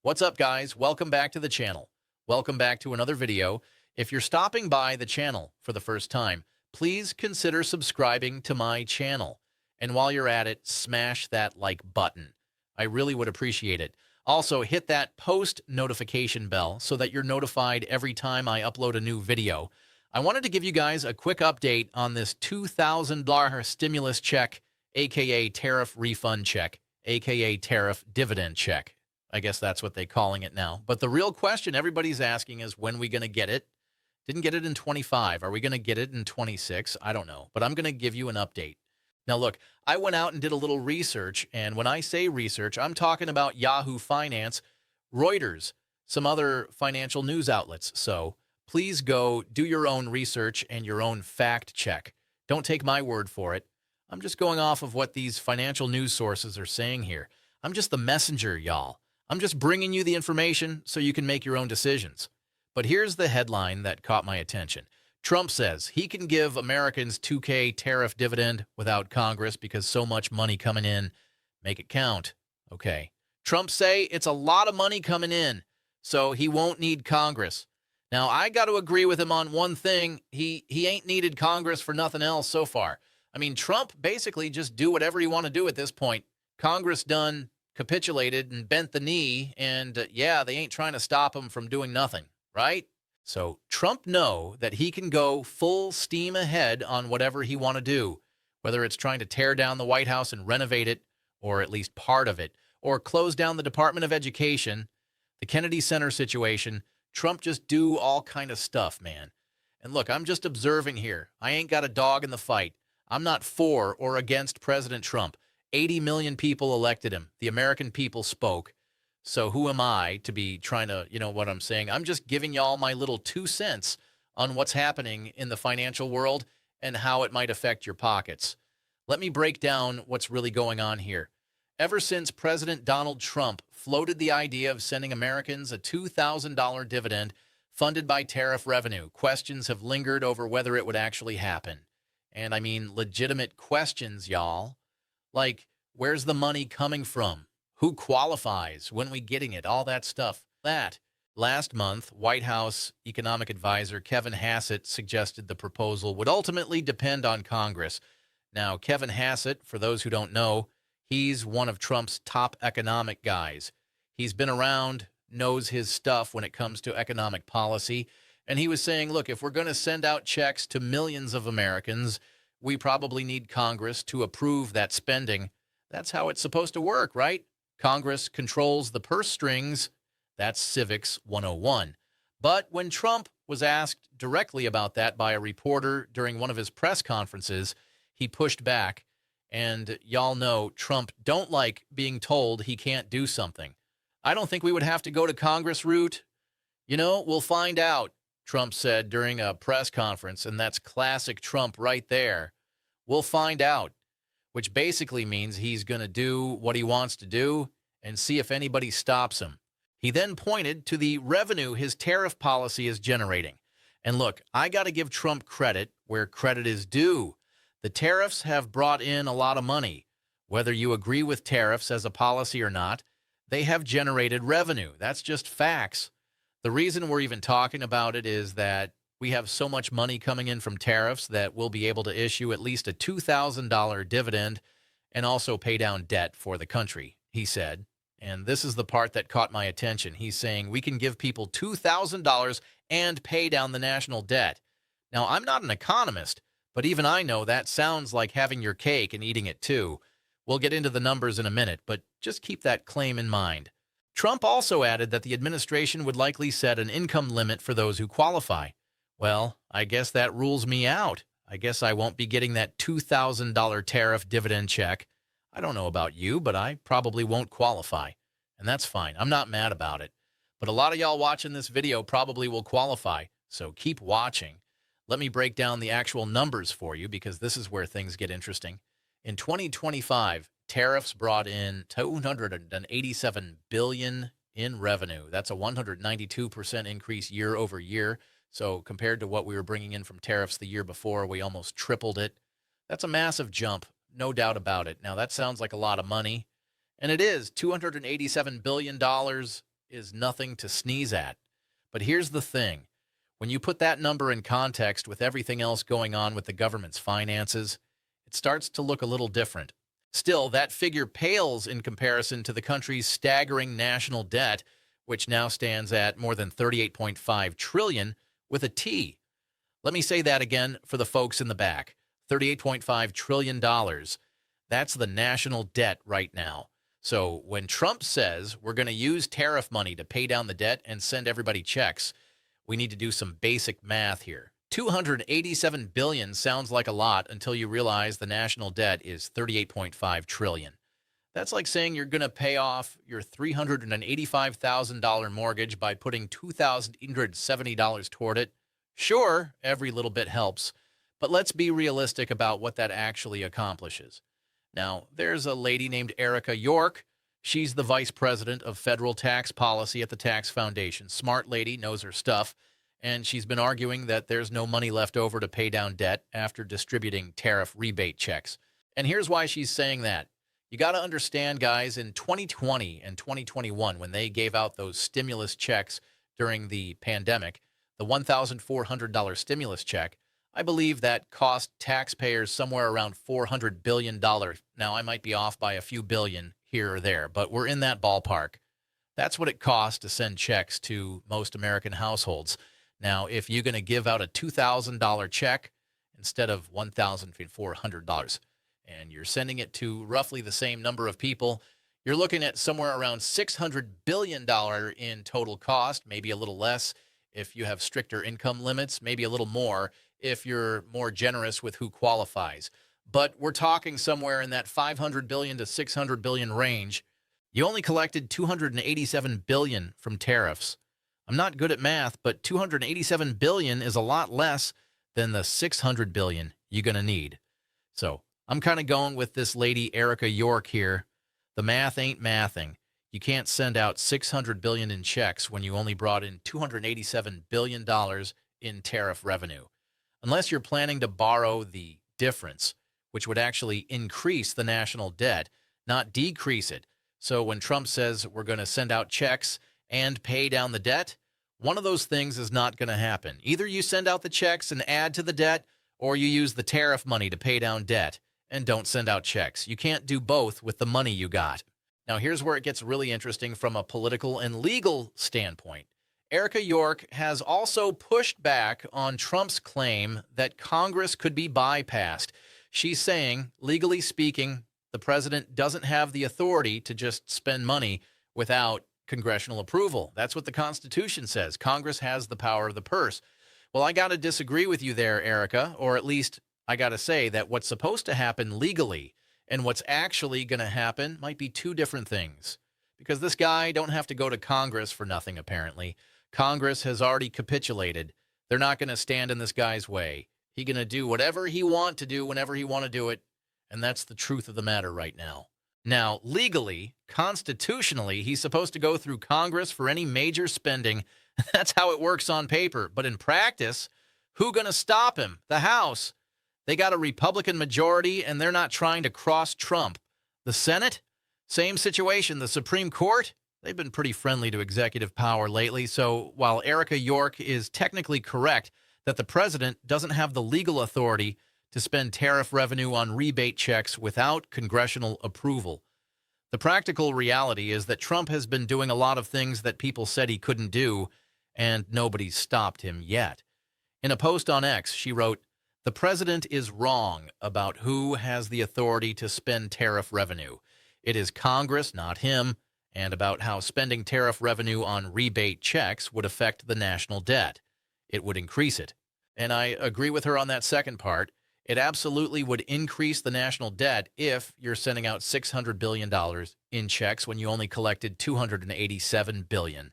What's up, guys? Welcome back to the channel. Welcome back to another video. If you're stopping by the channel for the first time, please consider subscribing to my channel. And while you're at it, smash that like button. I really would appreciate it. Also, hit that post notification bell so that you're notified every time I upload a new video. I wanted to give you guys a quick update on this $2,000 stimulus check, aka tariff refund check, aka tariff dividend check. I guess that's what they're calling it now. But the real question everybody's asking is, when are we going to get it? Didn't get it in 25. Are we going to get it in 26? I don't know. But I'm going to give you an update. Now, look, I went out and did a little research. And when I say research, I'm talking about Yahoo Finance, Reuters, some other financial news outlets. So please go do your own research and your own fact check. Don't take my word for it. I'm just going off of what these financial news sources are saying here. I'm just the messenger, y'all. I'm just bringing you the information so you can make your own decisions. But here's the headline that caught my attention. Trump says he can give Americans $2K tariff dividend without Congress because so much money coming in. Make it count. Okay. Trump say it's a lot of money coming in, so he won't need Congress. Now, I got to agree with him on one thing. He ain't needed Congress for nothing else so far. I mean, Trump basically just do whatever he want to do at this point. Congress done capitulated and bent the knee, and yeah, they ain't trying to stop him from doing nothing, right? So Trump know that he can go full steam ahead on whatever he want to do, whether it's trying to tear down the White House and renovate it, or at least part of it, or close down the Department of Education, the Kennedy Center situation. Trump just do all kind of stuff, man. And look, I'm just observing here. I ain't got a dog in the fight. I'm not for or against President Trump. 80 million people elected him. The American people spoke. So who am I to be trying to, you know what I'm saying? I'm just giving y'all my little 2 cents on what's happening in the financial world and how it might affect your pockets. Let me break down what's really going on here. Ever since President Donald Trump floated the idea of sending Americans a $2,000 dividend funded by tariff revenue, questions have lingered over whether it would actually happen. And I mean legitimate questions, y'all. Like, where's the money coming from? Who qualifies? When we getting it? All that stuff. Last month, White House economic advisor Kevin Hassett suggested the proposal would ultimately depend on Congress. Now, Kevin Hassett, for those who don't know, he's one of Trump's top economic guys. He's been around, knows his stuff when it comes to economic policy. And he was saying, look, if we're going to send out checks to millions of Americans, we probably need Congress to approve that spending. That's how it's supposed to work, right? Congress controls the purse strings. That's Civics 101. But when Trump was asked directly about that by a reporter during one of his press conferences, he pushed back. And y'all know Trump don't like being told he can't do something. I don't think we would have to go to Congress route. You know, we'll find out, Trump said during a press conference, and that's classic Trump right there. We'll find out, which basically means he's going to do what he wants to do and see if anybody stops him. He then pointed to the revenue his tariff policy is generating. And look, I got to give Trump credit where credit is due. The tariffs have brought in a lot of money. Whether you agree with tariffs as a policy or not, they have generated revenue. That's just facts. The reason we're even talking about it is that we have so much money coming in from tariffs that we'll be able to issue at least a $2,000 dividend and also pay down debt for the country, he said. And this is the part that caught my attention. He's saying we can give people $2,000 and pay down the national debt. Now, I'm not an economist, but even I know that sounds like having your cake and eating it too. We'll get into the numbers in a minute, but just keep that claim in mind. Trump also added that the administration would likely set an income limit for those who qualify. Well, I guess that rules me out. I guess I won't be getting that $2,000 tariff dividend check. I don't know about you, but I probably won't qualify. And that's fine. I'm not mad about it. But a lot of y'all watching this video probably will qualify, so keep watching. Let me break down the actual numbers for you because this is where things get interesting. In 2025, tariffs brought in $287 billion in revenue. That's a 192% increase year over year. So compared to what we were bringing in from tariffs the year before, we almost tripled it. That's a massive jump, no doubt about it. Now, that sounds like a lot of money, and it is $287 billion is nothing to sneeze at. But here's the thing. When you put that number in context with everything else going on with the government's finances, it starts to look a little different. Still, that figure pales in comparison to the country's staggering national debt, which now stands at more than $38.5 trillion with a T. Let me say that again for the folks in the back. $38.5 trillion. That's the national debt right now. So when Trump says we're going to use tariff money to pay down the debt and send everybody checks, we need to do some basic math here. $287 billion sounds like a lot until you realize the national debt is $38.5 trillion. That's like saying you're going to pay off your $385,000 mortgage by putting $2,870 toward it. Sure, every little bit helps, but let's be realistic about what that actually accomplishes. Now, there's a lady named Erica York. She's the vice president of federal tax policy at the Tax Foundation. Smart lady, knows her stuff, and she's been arguing that there's no money left over to pay down debt after distributing tariff rebate checks. And here's why she's saying that. You got to understand, guys, in 2020 and 2021, when they gave out those stimulus checks during the pandemic, the $1,400 stimulus check, I believe that cost taxpayers somewhere around $400 billion. Now, I might be off by a few billion here or there, but we're in that ballpark. That's what it costs to send checks to most American households. Now, if you're going to give out a $2,000 check instead of $1,400, and you're sending it to roughly the same number of people, you're looking at somewhere around $600 billion in total cost, maybe a little less if you have stricter income limits, maybe a little more if you're more generous with who qualifies. But we're talking somewhere in that $500 billion to $600 billion range. You only collected $287 billion from tariffs. I'm not good at math, but $287 billion is a lot less than the $600 billion you're going to need. So I'm kind of going with this lady, Erica York here. The math ain't mathing. You can't send out $600 billion in checks when you only brought in $287 billion in tariff revenue. Unless you're planning to borrow the difference, which would actually increase the national debt, not decrease it. So when Trump says we're going to send out checks and pay down the debt, one of those things is not going to happen. Either you send out the checks and add to the debt, or you use the tariff money to pay down debt and don't send out checks. You can't do both with the money you got. Now, here's where it gets really interesting from a political and legal standpoint. Erica York has also pushed back on Trump's claim that Congress could be bypassed. She's saying, legally speaking, the president doesn't have the authority to just spend money without congressional approval. That's what the Constitution says. Congress has the power of the purse. Well, I got to disagree with you there, Erica, or at least I got to say that what's supposed to happen legally and what's actually going to happen might be two different things. Because this guy don't have to go to Congress for nothing, apparently. Congress has already capitulated. They're not going to stand in this guy's way. He's going to do whatever he want to do whenever he want to do it, and that's the truth of the matter right now. Now, legally, constitutionally, he's supposed to go through Congress for any major spending. That's how it works on paper. But in practice, who's going to stop him? The House. They got a Republican majority, and they're not trying to cross Trump. The Senate? Same situation. The Supreme Court? They've been pretty friendly to executive power lately, so while Erica York is technically correct that the president doesn't have the legal authority to spend tariff revenue on rebate checks without congressional approval, the practical reality is that Trump has been doing a lot of things that people said he couldn't do, and nobody's stopped him yet. In a post on X, she wrote, "The president is wrong about who has the authority to spend tariff revenue. It is Congress, not him, and about how spending tariff revenue on rebate checks would affect the national debt. It would increase it." And I agree with her on that second part. It absolutely would increase the national debt if you're sending out $600 billion in checks when you only collected $287 billion.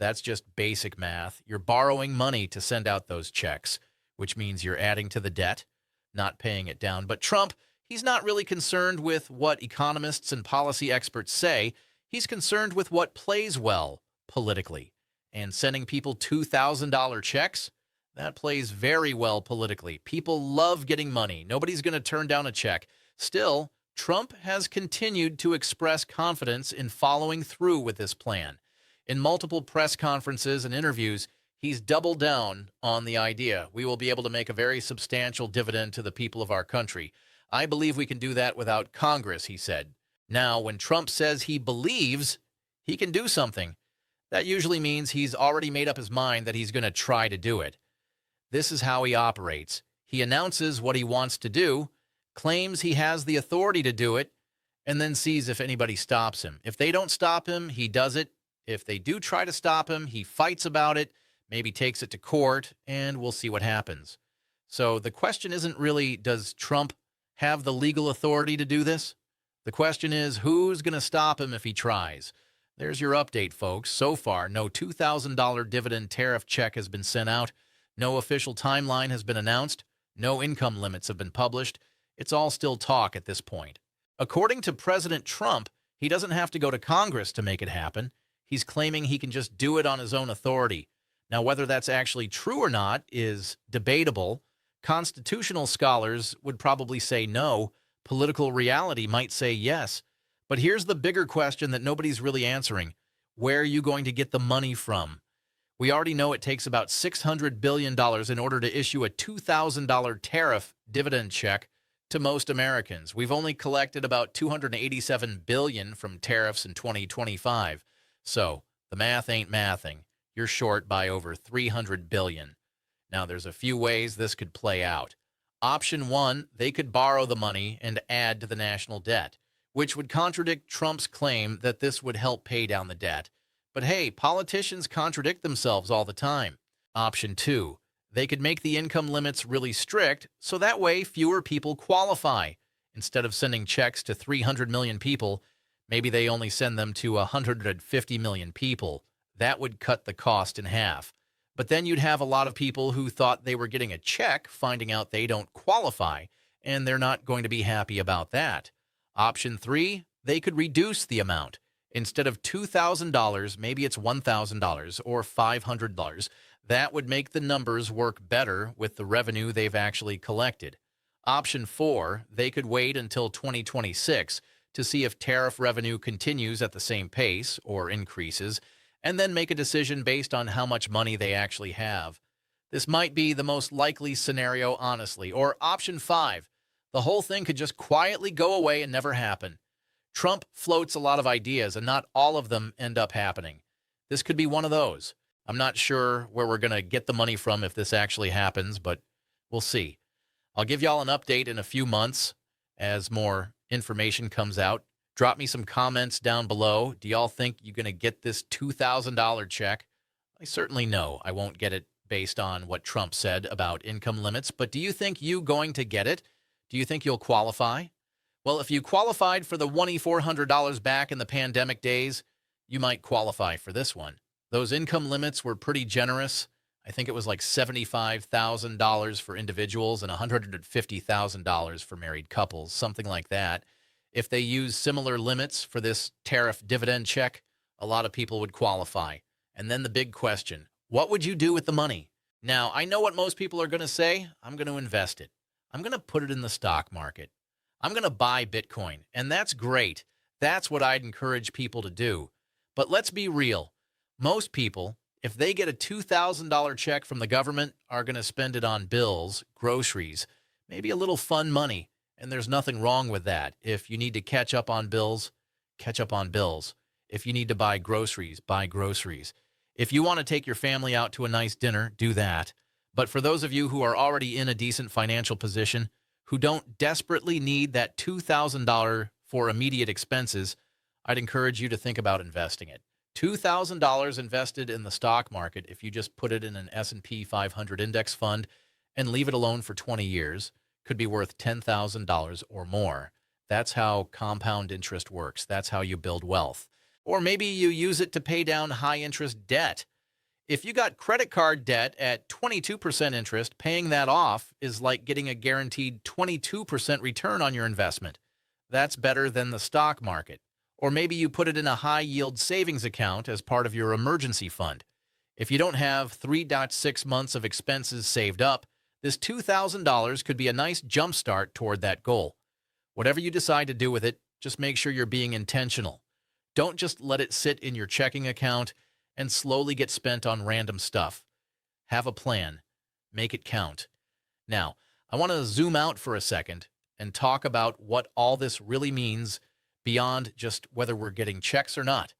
That's just basic math. You're borrowing money to send out those checks, which means you're adding to the debt, not paying it down. But Trump, he's not really concerned with what economists and policy experts say. He's concerned with what plays well politically. And sending people $2,000 checks, that plays very well politically. People love getting money. Nobody's going to turn down a check. Still, Trump has continued to express confidence in following through with this plan. In multiple press conferences and interviews, he's doubled down on the idea. We will be able to make a very substantial dividend to the people of our country. I believe we can do that without Congress, he said. Now, when Trump says he believes he can do something, that usually means he's already made up his mind that he's going to try to do it. This is how he operates. He announces what he wants to do, claims he has the authority to do it, and then sees if anybody stops him. If they don't stop him, he does it. If they do try to stop him, he fights about it, maybe takes it to court, and we'll see what happens. So the question isn't really, does Trump have the legal authority to do this? The question is, who's going to stop him if he tries? There's your update, folks. So far, no $2,000 dividend tariff check has been sent out. No official timeline has been announced. No income limits have been published. It's all still talk at this point. According to President Trump, he doesn't have to go to Congress to make it happen. He's claiming he can just do it on his own authority. Now, whether that's actually true or not is debatable. Constitutional scholars would probably say no. Political reality might say yes. But here's the bigger question that nobody's really answering. Where are you going to get the money from? We already know it takes about $600 billion in order to issue a $2,000 tariff dividend check to most Americans. We've only collected about $287 billion from tariffs in 2025. So the math ain't mathing. You're short by over $300 billion. Now, there's a few ways this could play out. Option one, they could borrow the money and add to the national debt, which would contradict Trump's claim that this would help pay down the debt. But hey, politicians contradict themselves all the time. Option two, they could make the income limits really strict, so that way fewer people qualify. Instead of sending checks to 300 million people, maybe they only send them to 150 million people. That would cut the cost in half. But then you'd have a lot of people who thought they were getting a check, finding out they don't qualify, and they're not going to be happy about that. Option three, they could reduce the amount. Instead of $2,000, maybe it's $1,000 or $500. That would make the numbers work better with the revenue they've actually collected. Option four, they could wait until 2026 to see if tariff revenue continues at the same pace or increases, and then make a decision based on how much money they actually have. This might be the most likely scenario, honestly. Or option five, the whole thing could just quietly go away and never happen. Trump floats a lot of ideas, and not all of them end up happening. This could be one of those. I'm not sure where we're going to get the money from if this actually happens, but we'll see. I'll give y'all an update in a few months as more information comes out. Drop me some comments down below. Do y'all think you're going to get this $2,000 check? I certainly know I won't get it based on what Trump said about income limits, but do you think you're going to get it? Do you think you'll qualify? Well, if you qualified for the $2,400 back in the pandemic days, you might qualify for this one. Those income limits were pretty generous. I think it was like $75,000 for individuals and $150,000 for married couples, something like that. If they use similar limits for this tariff dividend check, a lot of people would qualify. And then the big question, what would you do with the money? Now, I know what most people are going to say. I'm going to invest it. I'm going to put it in the stock market. I'm going to buy Bitcoin, and that's great. That's what I'd encourage people to do. But let's be real. Most people, if they get a $2,000 check from the government, are going to spend it on bills, groceries, maybe a little fun money. And there's nothing wrong with that. If you need to catch up on bills, catch up on bills. If you need to buy groceries, buy groceries. If you want to take your family out to a nice dinner, do that. But for those of you who are already in a decent financial position, who don't desperately need that $2,000 for immediate expenses, I'd encourage you to think about investing it. $2,000 invested in the stock market, if you just put it in an S&P 500 index fund and leave it alone for 20 years, could be worth $10,000 or more. That's how compound interest works. That's how you build wealth. Or maybe you use it to pay down high-interest debt. If you got credit card debt at 22% interest, paying that off is like getting a guaranteed 22% return on your investment. That's better than the stock market. Or maybe you put it in a high-yield savings account as part of your emergency fund. If you don't have 3.6 months of expenses saved up, this $2,000 could be a nice jumpstart toward that goal. Whatever you decide to do with it, just make sure you're being intentional. Don't just let it sit in your checking account and slowly get spent on random stuff. Have a plan. Make it count. Now, I want to zoom out for a second and talk about what all this really means beyond just whether we're getting checks or not.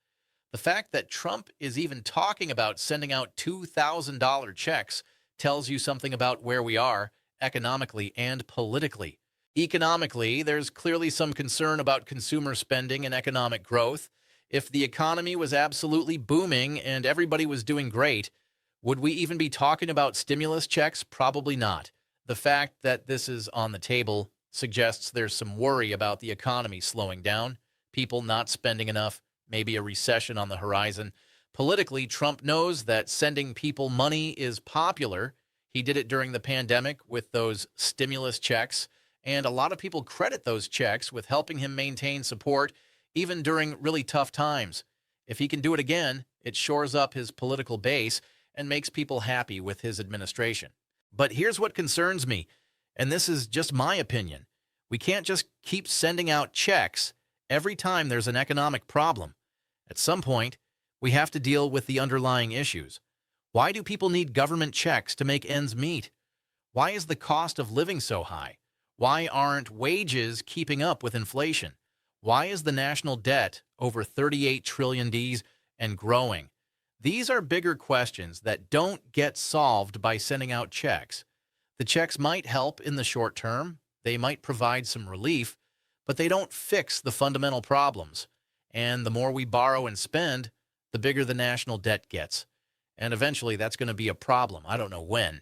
The fact that Trump is even talking about sending out $2,000 checks tells you something about where we are economically and politically. Economically, there's clearly some concern about consumer spending and economic growth. If the economy was absolutely booming and everybody was doing great, would we even be talking about stimulus checks? Probably not. The fact that this is on the table suggests there's some worry about the economy slowing down, people not spending enough, maybe a recession on the horizon. Politically, Trump knows that sending people money is popular. He did it during the pandemic with those stimulus checks, and a lot of people credit those checks with helping him maintain support even during really tough times. If he can do it again, it shores up his political base and makes people happy with his administration. But here's what concerns me, and this is just my opinion. We can't just keep sending out checks every time there's an economic problem. At some point, we have to deal with the underlying issues. Why do people need government checks to make ends meet? Why is the cost of living so high? Why aren't wages keeping up with inflation? Why is the national debt over 38 trillion Ds and growing? These are bigger questions that don't get solved by sending out checks. The checks might help in the short term. They might provide some relief, but they don't fix the fundamental problems. And the more we borrow and spend, the bigger the national debt gets. And eventually that's going to be a problem. I don't know when.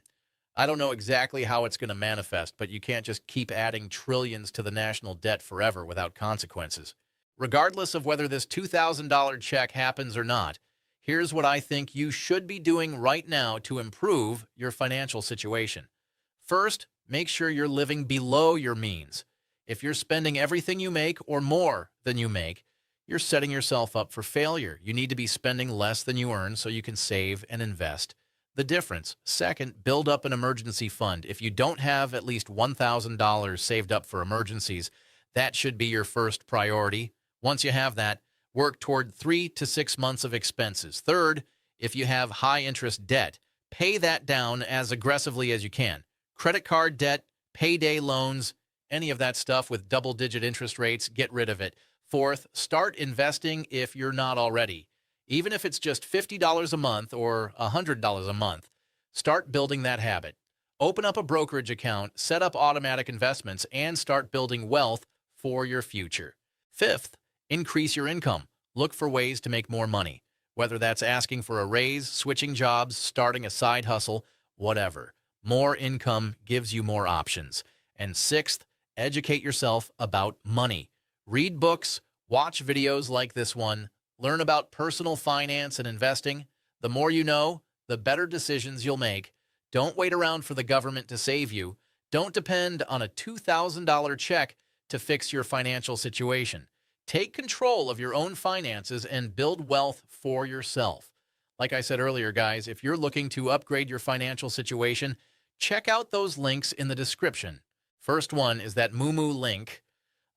I don't know exactly how it's going to manifest, but you can't just keep adding trillions to the national debt forever without consequences. Regardless of whether this $2,000 check happens or not, here's what I think you should be doing right now to improve your financial situation. First, make sure you're living below your means. If you're spending everything you make or more than you make, you're setting yourself up for failure. You need to be spending less than you earn so you can save and invest the difference. Second, build up an emergency fund. If you don't have at least $1,000 saved up for emergencies, that should be your first priority. Once you have that, work toward 3 to 6 months of expenses. Third, if you have high interest debt, pay that down as aggressively as you can. Credit card debt, payday loans, any of that stuff with double-digit interest rates, get rid of it. Fourth, start investing if you're not already. Even if it's just $50 a month or $100 a month, start building that habit. Open up a brokerage account, set up automatic investments, and start building wealth for your future. Fifth, increase your income. Look for ways to make more money, whether that's asking for a raise, switching jobs, starting a side hustle, whatever. More income gives you more options. And sixth, educate yourself about money. Read books, watch videos like this one, learn about personal finance and investing. The more you know, the better decisions you'll make. Don't wait around for the government to save you. Don't depend on a $2,000 check to fix your financial situation. Take control of your own finances and build wealth for yourself. Like I said earlier, guys, if you're looking to upgrade your financial situation, check out those links in the description. First one is that Moomoo link.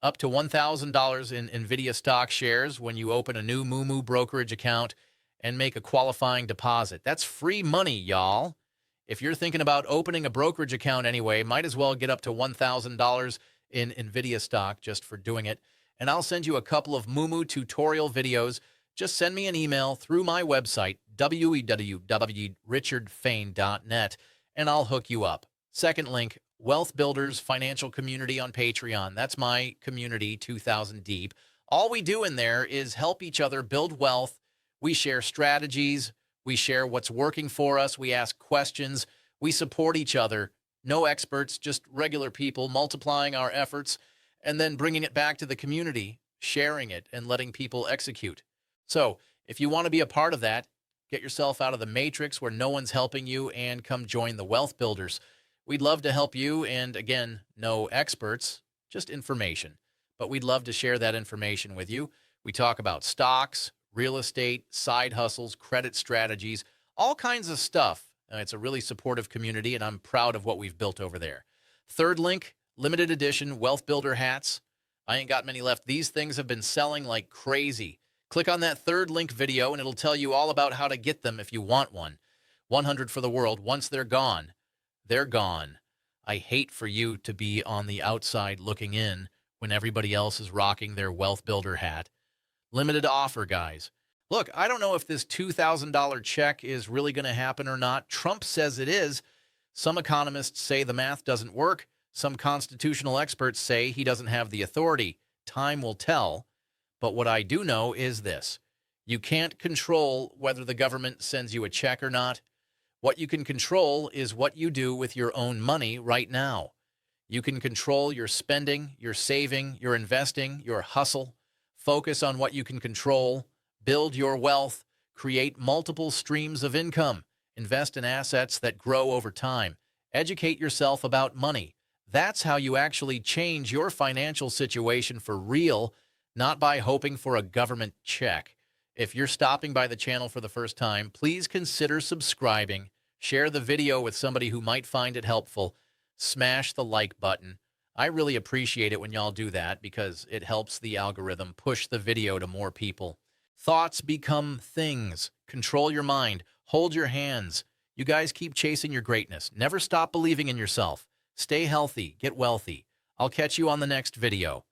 Up to $1,000 in NVIDIA stock shares when you open a new Moomoo brokerage account and make a qualifying deposit. That's free money, y'all. If you're thinking about opening a brokerage account anyway, might as well get up to $1,000 in NVIDIA stock just for doing it. And I'll send you a couple of Moomoo tutorial videos. Just send me an email through my website, www.richardfain.net, and I'll hook you up. Second link, Wealth Builders Financial Community on Patreon. That's my community, 2,000 deep. All we do in there is help each other build wealth. We share strategies. We share what's working for us. We ask questions. We support each other. No experts, just regular people multiplying our efforts and then bringing it back to the community, sharing it and letting people execute. So if you want to be a part of that, get yourself out of the matrix where no one's helping you and come join the Wealth Builders. We'd love to help you, and again, no experts, just information. But we'd love to share that information with you. We talk about stocks, real estate, side hustles, credit strategies, all kinds of stuff. It's a really supportive community, and I'm proud of what we've built over there. Third link, limited edition Wealth Builder hats. I ain't got many left. These things have been selling like crazy. Click on that third link video and it'll tell you all about how to get them if you want one. 100 for the world. Once they're gone, they're gone. I hate for you to be on the outside looking in when everybody else is rocking their wealth builder hat. Limited offer, guys. Look, I don't know if this $2,000 check is really going to happen or not. Trump says it is. Some economists say the math doesn't work. Some constitutional experts say he doesn't have the authority. Time will tell. But what I do know is this. You can't control whether the government sends you a check or not. What you can control is what you do with your own money right now. You can control your spending, your saving, your investing, your hustle. Focus on what you can control. Build your wealth. Create multiple streams of income. Invest in assets that grow over time. Educate yourself about money. That's how you actually change your financial situation for real, not by hoping for a government check. If you're stopping by the channel for the first time, please consider subscribing. Share the video with somebody who might find it helpful. Smash the like button. I really appreciate it when y'all do that because it helps the algorithm push the video to more people. Thoughts become things. Control your mind. Hold your hands. You guys keep chasing your greatness. Never stop believing in yourself. Stay healthy. Get wealthy. I'll catch you on the next video.